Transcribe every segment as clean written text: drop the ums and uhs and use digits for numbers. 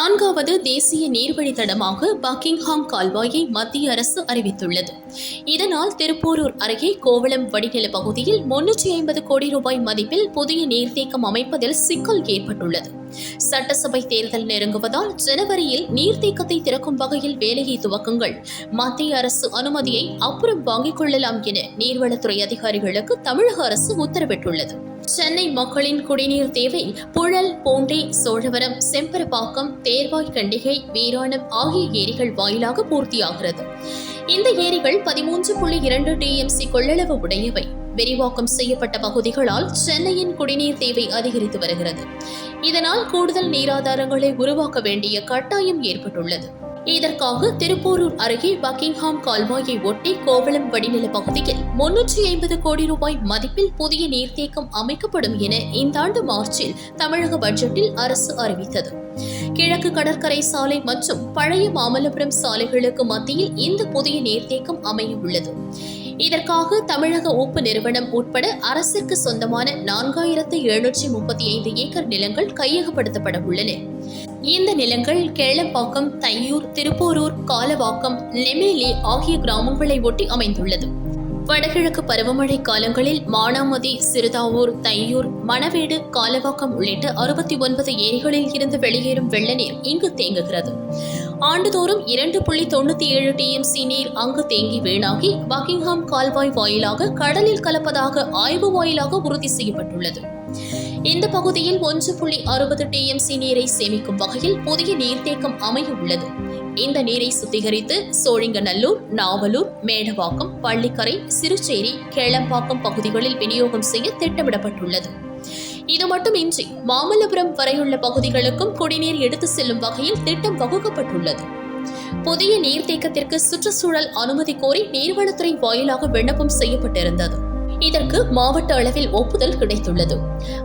4வது தேசிய நீர்வழித்தடமாக பக்கிங்ஹாம் கால்வாயை மத்திய அரசு அறிவித்துள்ளது. இதனால் திருப்போரூர் அருகே கோவளம் வடிநில பகுதியில் 350 கோடி ரூபாய் மதிப்பில் புதிய நீர்த்தேக்கம் அமைப்பதில் சிக்கல் ஏற்பட்டுள்ளது. சட்டசபை தேர்தல் நெருங்குவதால் ஜனவரியில் நீர்த்தேக்கத்தை திறக்கும் வகையில் வேலையை துவக்குங்கள், மத்திய அரசு அனுமதியை அப்புறம் வாங்கிக் கொள்ளலாம் என நீர்வளத்துறை அதிகாரிகளுக்கு தமிழக அரசு உத்தரவிட்டுள்ளது. சென்னை மக்களின் குடிநீர் தேவை புழல், பூண்டி, சோழவரம், செம்பரப்பாக்கம், தேர்வாய் கண்டிகை, வீராணம் ஆகிய ஏரிகள் வாயிலாக பூர்த்தியாகிறது. இந்த ஏரிகள் 13.2 TMC கொள்ளளவு உடையவை. விரிவாக்கம் செய்யப்பட்ட பகுதிகளால் சென்னையின் குடிநீர் தேவை அதிகரித்து வருகிறது. இதனால் கூடுதல் நீராதாரங்களை உருவாக்க வேண்டிய கட்டாயம் ஏற்பட்டுள்ளது. இதற்காக திருப்போரூர் அருகே பக்கிங்ஹாம் கால்வாயை ஒட்டி கோவளம் வடிநில பகுதியில் 350 கோடி ரூபாய் மதிப்பில் புதிய நீர்த்தேக்கம் அமைக்கப்படும் என இந்த ஆண்டு மார்ச்சில் தமிழக பட்ஜெட்டில் அரசு அறிவித்தது. கிழக்கு கடற்கரை சாலை மற்றும் பழைய மாமல்லபுரம் சாலைகளுக்கு மத்தியில் இந்த புதிய நீர்த்தேக்கம் அமைய உள்ளது. இதற்காக தமிழக உப்பு நிறுவனம் உட்பட அரசிற்கு சொந்தமான 4735 ஏக்கர் நிலங்கள் கையகப்படுத்தப்பட உள்ளன. இந்த நிலங்கள் கேளம்பாக்கம், தையூர், திருப்போரூர், காலவாக்கம், நெமேலி ஆகிய கிராமங்களை ஒட்டி அமைந்துள்ளது. வடகிழக்கு பருவமழை காலங்களில் மானாமதி, சிறுதாவூர், தையூர், மணவேடு, காலவாக்கம் உள்ளிட்ட 69 ஏரிகளில் இருந்து வெளியேறும் வெள்ள நீர் இங்கு தேங்குகிறது. ஆண்டுதோறும் 2.97 TMC நீர் அங்கு தேங்கி வீணாகி பக்கிங்ஹாம் கால்வாய் வாயிலாக கடலில் கலப்பதாக ஆய்வு வாயிலாக உறுதி செய்யப்பட்டுள்ளது. இந்த பகுதியில் 1.60 TMC நீரை சேமிக்கும் வகையில் புதிய நீர்த்தேக்கம் அமைய உள்ளது. இந்த நீரை சுத்திகரித்து சோழிங்கநல்லூர், நாவலூர், மேடவாக்கம், பள்ளிக்கரை, சிறுச்சேரி, கேளம்பாக்கம் பகுதிகளில் விநியோகம் செய்ய திட்டமிடப்பட்டுள்ளது. இது மட்டுமின்றி மாமல்லபுரம் வரையுள்ள பகுதிகளுக்கும் குடிநீர் எடுத்து செல்லும் வகையில் திட்டம் வகுக்கப்பட்டுள்ளது. புதிய நீர்த்தேக்கத்திற்கு சுற்றுச்சூழல் அனுமதி கோரி நீர்வளத்துறை வாயிலாக விண்ணப்பம் செய்யப்பட்டிருந்தது. இதற்கு மாவட்ட அளவில் ஒப்புதல் கிடைத்துள்ளது.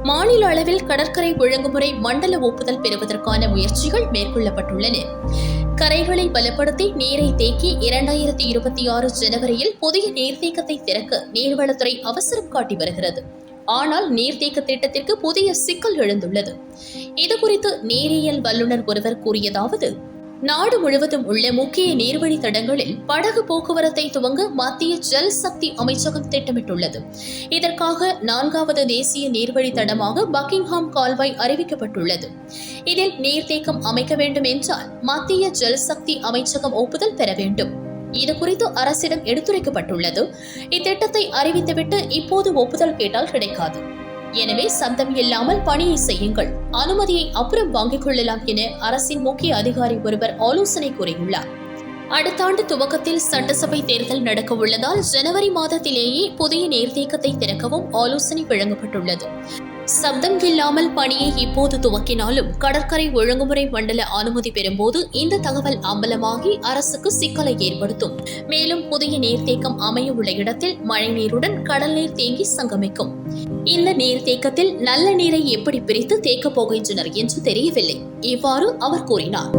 மாநில அளவில் கடற்கரை ஒழுங்குமுறை மண்டல ஒப்புதல் பெறுவதற்கான முயற்சிகள் மேற்கொள்ளப்பட்டுள்ளன. கரைகளை பலப்படுத்தி நீரை தேக்கி 2026 ஜனவரியில் புதிய நீர்த்தேக்கத்தை திறக்க நீர்வளத்துறை அவசரம் காட்டி வருகிறது. ஆனால் நீர்த்தேக்க திட்டத்திற்கு புதிய சிக்கல் எழுந்துள்ளது. இதுகுறித்து நீரியல் வல்லுநர் ஒருவர் கூறியதாவது: நாடு முழுவதும் உள்ள முக்கிய நீர்வழி தடங்களில் படகு போக்குவரத்தை துவங்க மத்திய ஜல் சக்தி அமைச்சகம் திட்டமிட்டுள்ளது. இதற்காக 4வது தேசிய நீர்வழி தடமாக பக்கிங்ஹாம் கால்வாய் அறிவிக்கப்பட்டுள்ளது. இதில் நீர்த்தேக்கம் அமைக்க வேண்டும் என்றால் மத்திய ஜல் சக்தி அமைச்சகம் ஒப்புதல் பெற வேண்டும். இதுகுறித்து அரசிடம் எடுத்துரைக்கப்பட்டுள்ளது. இத்திட்டத்தை அறிவித்துவிட்டு இப்போது ஒப்புதல் கேட்டால் கிடைக்காது. எனவே சப்தம் இல்லாமல் பணியை செய்யுங்கள், அனுமதியை அப்புறம் வாங்கிக் கொள்ளலாம் என அரசின் முக்கிய அதிகாரி ஒருவர் ஆலோசனை கூறியுள்ளார். அடுத்த ஆண்டு துவக்கத்தில் சட்டசபை தேர்தல் நடக்க உள்ளதால் ஜனவரி மாதத்திலேயே புதிய நீர்த்தேக்கத்தை திறக்கவும் ஆலோசனை வழங்கப்பட்டுள்ளது. சப்தம் இல்லாமல் பணியை இப்போது துவக்கினாலும் கடற்கரை ஒழுங்குமுறை மண்டல அனுமதி பெறும்போது இந்த தகவல் அம்பலமாகி அரசுக்கு சிக்கலை ஏற்படுத்தும். மேலும் புதிய நீர்த்தேக்கம் அமைய உள்ள இடத்தில் மழை நீருடன் கடல் நீர் தேங்கி சங்கமிக்கும். இந்த நீர்த்தேக்கத்தில் நல்ல நீரை எப்படி பிரித்து தேக்கப் போகின்றனர் என்று தெரியவில்லை. இவ்வாறு அவர் கூறினார்.